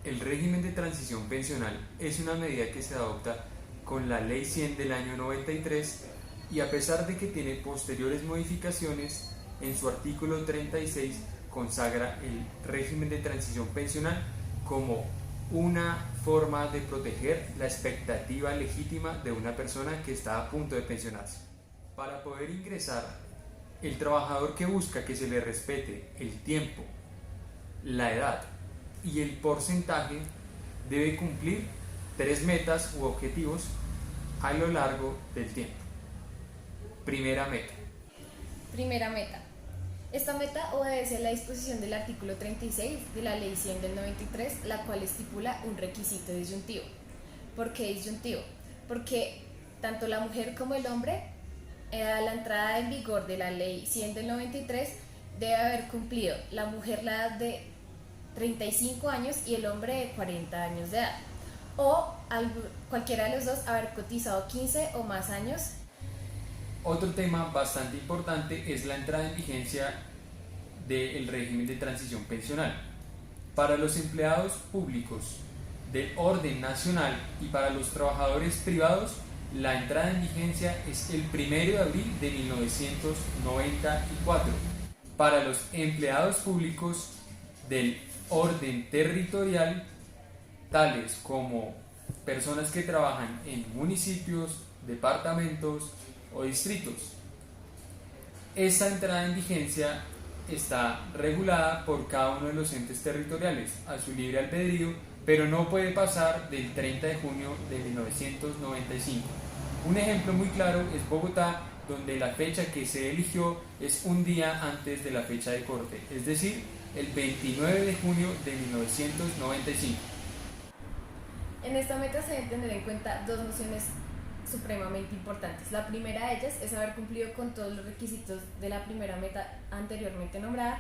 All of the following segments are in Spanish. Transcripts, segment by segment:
El régimen de transición pensional es una medida que se adopta con la Ley 100 del año 93 y a pesar de que tiene posteriores modificaciones, en su artículo 36 consagra el régimen de transición pensional como una forma de proteger la expectativa legítima de una persona que está a punto de pensionarse. Para poder ingresar, el trabajador que busca que se le respete el tiempo, la edad y el porcentaje debe cumplir 3 metas u objetivos a lo largo del tiempo. Primera meta. Primera meta. Esta meta obedece a la disposición del artículo 36 de la Ley 100 del 93, la cual estipula un requisito disyuntivo. ¿Por qué disyuntivo? Porque tanto la mujer como el hombre, a la entrada en vigor de la Ley 100 del 93, debe haber cumplido la mujer la edad de 35 años y el hombre de 40 años de edad. O cualquiera de los dos haber cotizado 15 o más años. Otro tema bastante importante es la entrada en vigencia del régimen de transición pensional. Para los empleados públicos del orden nacional y para los trabajadores privados, la entrada en vigencia es el 1 de abril de 1994. Para los empleados públicos del orden territorial, tales como personas que trabajan en municipios, departamentos o distritos. Esta entrada en vigencia está regulada por cada uno de los entes territoriales a su libre albedrío, pero no puede pasar del 30 de junio de 1995. Un ejemplo muy claro es Bogotá, donde la fecha que se eligió es un día antes de la fecha de corte, es decir, el 29 de junio de 1995. En esta meta se deben tener en cuenta dos nociones supremamente importantes. La primera de ellas es haber cumplido con todos los requisitos de la primera meta anteriormente nombrada,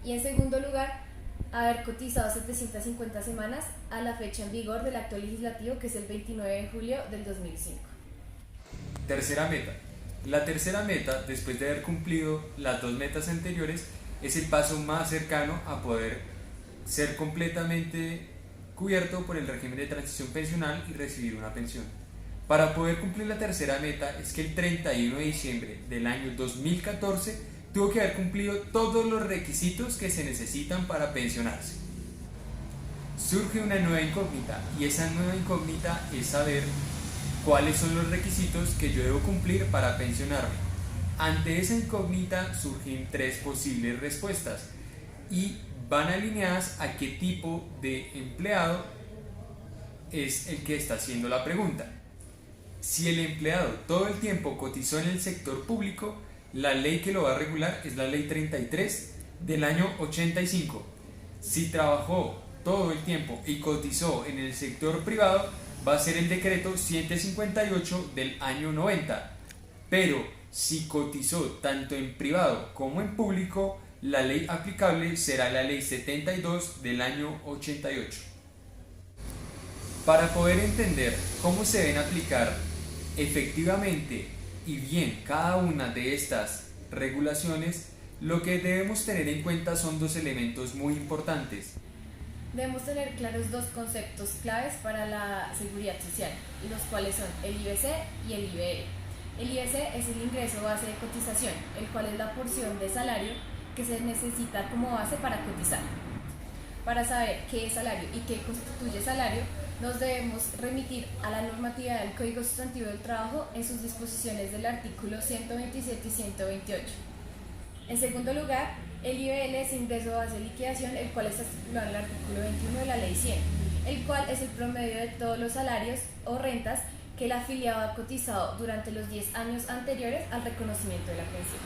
y en segundo lugar, haber cotizado 750 semanas a la fecha en vigor del acto legislativo, que es el 29 de julio del 2005. Tercera meta. La tercera meta, después de haber cumplido las dos metas anteriores, es el paso más cercano a poder ser completamente cubierto por el régimen de transición pensional y recibir una pensión. Para poder cumplir la tercera meta es que el 31 de diciembre del año 2014 tuvo que haber cumplido todos los requisitos que se necesitan para pensionarse. Surge una nueva incógnita, y esa nueva incógnita es saber cuáles son los requisitos que yo debo cumplir para pensionarme. Ante esa incógnita surgen 3 posibles respuestas y van alineadas a qué tipo de empleado es el que está haciendo la pregunta. Si el empleado todo el tiempo cotizó en el sector público, la ley que lo va a regular es la ley 33 del año 85. Si trabajó todo el tiempo y cotizó en el sector privado, va a ser el decreto 758 del año 90. Pero si cotizó tanto en privado como en público, la ley aplicable será la ley 72 del año 88. Para poder entender cómo se deben aplicar efectivamente y bien cada una de estas regulaciones, lo que debemos tener en cuenta son 2 elementos muy importantes. Debemos tener claros 2 conceptos claves para la seguridad social, los cuales son el IBC y el IBL. El IBC es el ingreso base de cotización, el cual es la porción de salario que se necesita como base para cotizar. Para saber qué es salario y qué constituye salario, nos debemos remitir a la normatividad del Código Sustantivo del Trabajo en sus disposiciones del artículo 127 y 128. En segundo lugar, el IBL es ingreso base de liquidación, el cual está estipulado en el artículo 21 de la Ley 100, el cual es el promedio de todos los salarios o rentas que el afiliado ha cotizado durante los 10 años anteriores al reconocimiento de la pensión.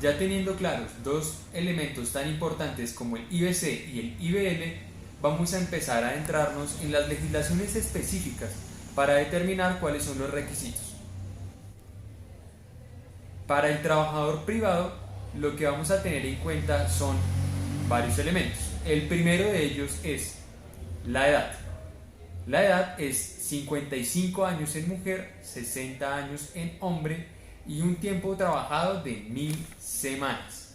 Ya teniendo claros 2 elementos tan importantes como el IBC y el IBL, vamos a empezar a adentrarnos en las legislaciones específicas para determinar cuáles son los requisitos. Para el trabajador privado, lo que vamos a tener en cuenta son varios elementos. El primero de ellos es la edad. La edad es 55 años en mujer, 60 años en hombre y un tiempo trabajado de 1000 semanas.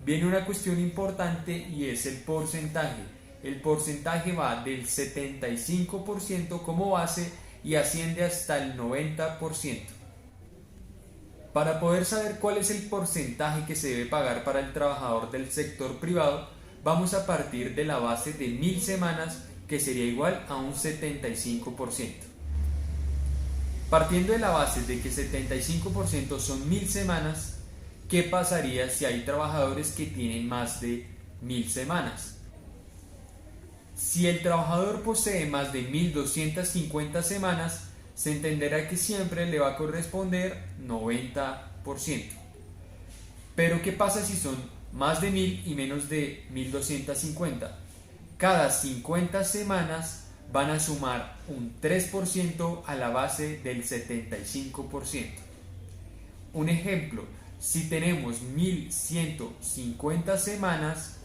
Viene una cuestión importante y es el porcentaje. el porcentaje va del 75% como base y asciende hasta el 90%. Para poder saber cuál es el porcentaje que se debe pagar para el trabajador del sector privado, vamos a partir de la base de 1000 semanas, que sería igual a un 75%. Partiendo de la base de que 75% son 1000 semanas, ¿qué pasaría si hay trabajadores que tienen más de 1000 semanas? Si el trabajador posee más de 1250 semanas, se entenderá que siempre le va a corresponder 90%. Pero ¿qué pasa si son más de 1000 y menos de 1250? Cada 50 semanas van a sumar un 3% a la base del 75%. Un ejemplo, si tenemos 1150 semanas,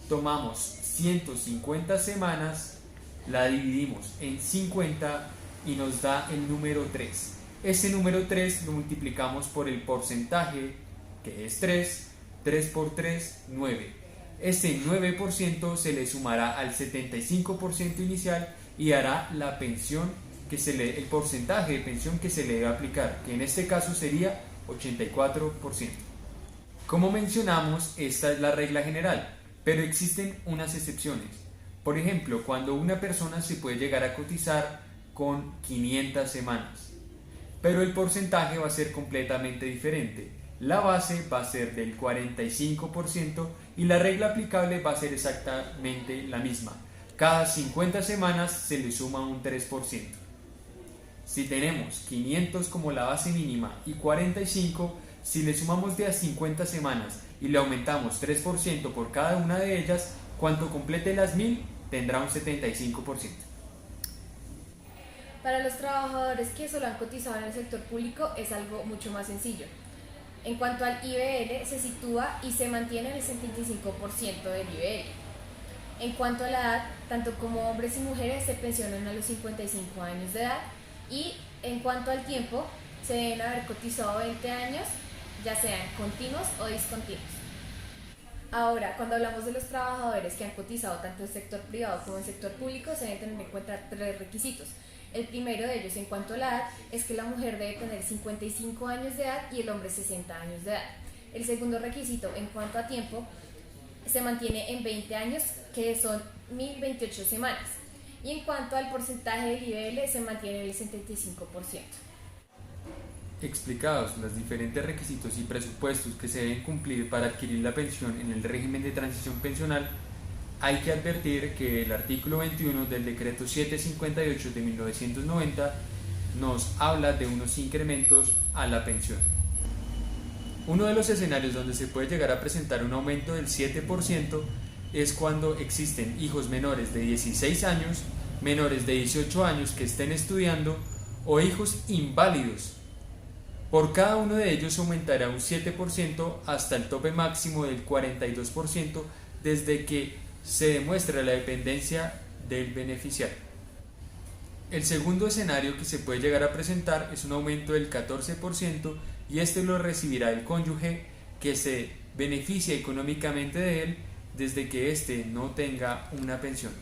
tomamos 150 semanas, la dividimos en 50 y nos da el número 3. Ese número 3 lo multiplicamos por el porcentaje, que es 3 por 3, 9. Ese 9% se le sumará al 75% inicial y hará la pensión el porcentaje de pensión que se le debe aplicar, que en este caso sería 84%. Como mencionamos, esta es la regla general, pero existen unas excepciones. Por ejemplo, cuando una persona se puede llegar a cotizar con 500 semanas, pero el porcentaje va a ser completamente diferente. La base va a ser del 45% y la regla aplicable va a ser exactamente la misma. Cada 50 semanas se le suma un 3%. Si tenemos 500 como la base mínima y 45, si le sumamos de a 50 semanas y le aumentamos 3% por cada una de ellas, cuando complete las 1000 tendrá un 75%. Para los trabajadores que solo han cotizado en el sector público es algo mucho más sencillo. En cuanto al IBL, se sitúa y se mantiene en el 75% del IBL. En cuanto a la edad, tanto como hombres y mujeres se pensionan a los 55 años de edad, y en cuanto al tiempo, se deben haber cotizado 20 años, ya sean continuos o discontinuos. Ahora, cuando hablamos de los trabajadores que han cotizado tanto en el sector privado como en el sector público, se deben tener en cuenta 3 requisitos. El primero de ellos, en cuanto a la edad, es que la mujer debe tener 55 años de edad y el hombre 60 años de edad. El segundo requisito, en cuanto a tiempo, se mantiene en 20 años, que son 1028 semanas. Y en cuanto al porcentaje del IBL, se mantiene en el 75%. Explicados los diferentes requisitos y presupuestos que se deben cumplir para adquirir la pensión en el régimen de transición pensional, hay que advertir que el artículo 21 del decreto 758 de 1990 nos habla de unos incrementos a la pensión. Uno de los escenarios donde se puede llegar a presentar un aumento del 7% es cuando existen hijos menores de 16 años, menores de 18 años que estén estudiando o hijos inválidos. Por cada uno de ellos aumentará un 7% hasta el tope máximo del 42% desde que se demuestra la dependencia del beneficiario. El segundo escenario que se puede llegar a presentar es un aumento del 14% y este lo recibirá el cónyuge que se beneficia económicamente de él desde que éste no tenga una pensión.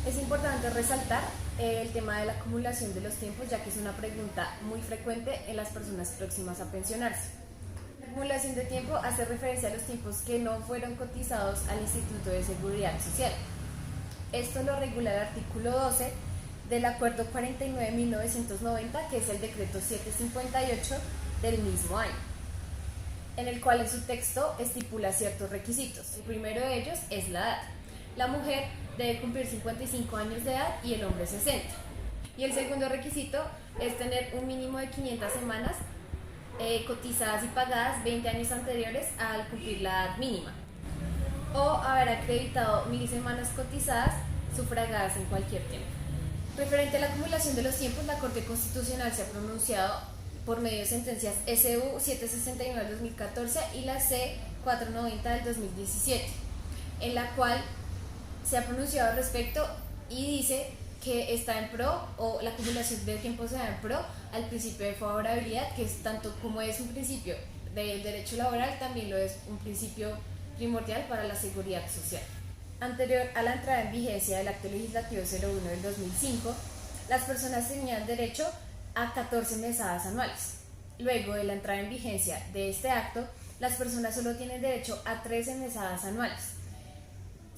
Es importante resaltar el tema de la acumulación de los tiempos, ya que es una pregunta muy frecuente en las personas próximas a pensionarse. La acumulación de tiempo hace referencia a los tiempos que no fueron cotizados al Instituto de Seguridad Social. Esto lo regula el artículo 12 del Acuerdo 49-1990, que es el decreto 758 del mismo año, en el cual en su texto estipula ciertos requisitos. El primero de ellos es la edad. La mujer debe cumplir 55 años de edad y el hombre 60. Y el segundo requisito es tener un mínimo de 500 semanas cotizadas y pagadas 20 años anteriores al cumplir la edad mínima, o haber acreditado 1000 semanas cotizadas sufragadas en cualquier tiempo. Referente a la acumulación de los tiempos, la Corte Constitucional se ha pronunciado por medio de sentencias SU 769 del 2014 y la C 490 del 2017, en la cual se ha pronunciado al respecto y dice que está en pro, o la acumulación de tiempo se da en pro al principio de favorabilidad, que es tanto como es un principio del derecho laboral, también lo es un principio primordial para la seguridad social. Anterior a la entrada en vigencia del Acto Legislativo 01 del 2005, las personas tenían derecho a 14 mesadas anuales. Luego de la entrada en vigencia de este acto, las personas solo tienen derecho a 13 mesadas anuales.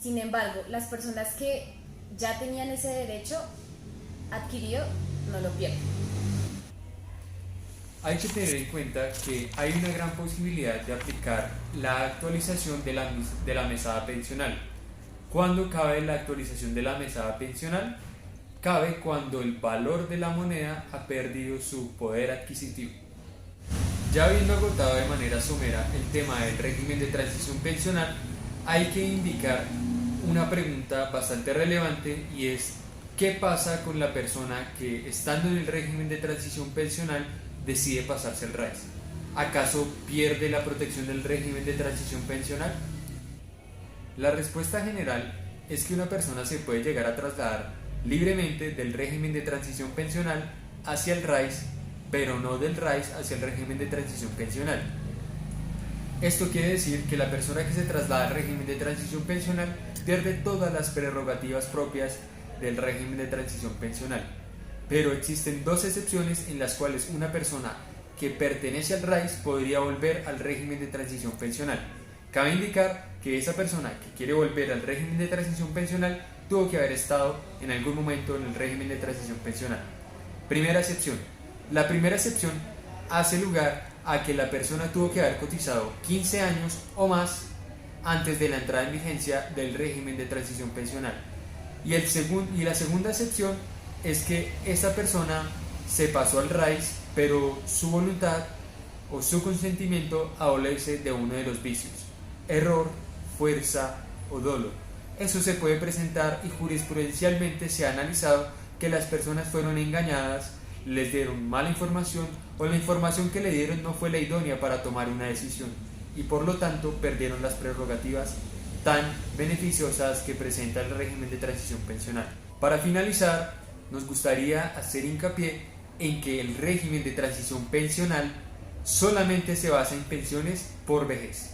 Sin embargo, las personas que ya tenían ese derecho adquirido no lo pierden. Hay que tener en cuenta que hay una gran posibilidad de aplicar la actualización de la mesada pensional. ¿Cuándo cabe la actualización de la mesada pensional? Cabe cuando el valor de la moneda ha perdido su poder adquisitivo. Ya habiendo agotado de manera somera el tema del régimen de transición pensional, hay que indicar una pregunta bastante relevante, y es: ¿qué pasa con la persona que, estando en el régimen de transición pensional, decide pasarse al RAIS? ¿Acaso pierde la protección del régimen de transición pensional? La respuesta general es que una persona se puede llegar a trasladar libremente del régimen de transición pensional hacia el RAIS, pero no del RAIS hacia el régimen de transición pensional. Esto quiere decir que la persona que se traslada al régimen de transición pensional pierde todas las prerrogativas propias del régimen de transición pensional. Pero existen dos excepciones en las cuales una persona que pertenece al RAIS podría volver al régimen de transición pensional. Cabe indicar que esa persona que quiere volver al régimen de transición pensional tuvo que haber estado en algún momento en el régimen de transición pensional. Primera excepción. La primera excepción hace lugar a que la persona tuvo que haber cotizado 15 años o más antes de la entrada en vigencia del régimen de transición pensional. Y la segunda excepción es que esa persona se pasó al RAIS, pero su voluntad o su consentimiento adolece de uno de los vicios: error, fuerza o dolo. Eso se puede presentar, y jurisprudencialmente se ha analizado que las personas fueron engañadas, les dieron mala información, o la información que le dieron no fue la idónea para tomar una decisión, y por lo tanto perdieron las prerrogativas tan beneficiosas que presenta el régimen de transición pensional. Para finalizar, nos gustaría hacer hincapié en que el régimen de transición pensional solamente se basa en pensiones por vejez.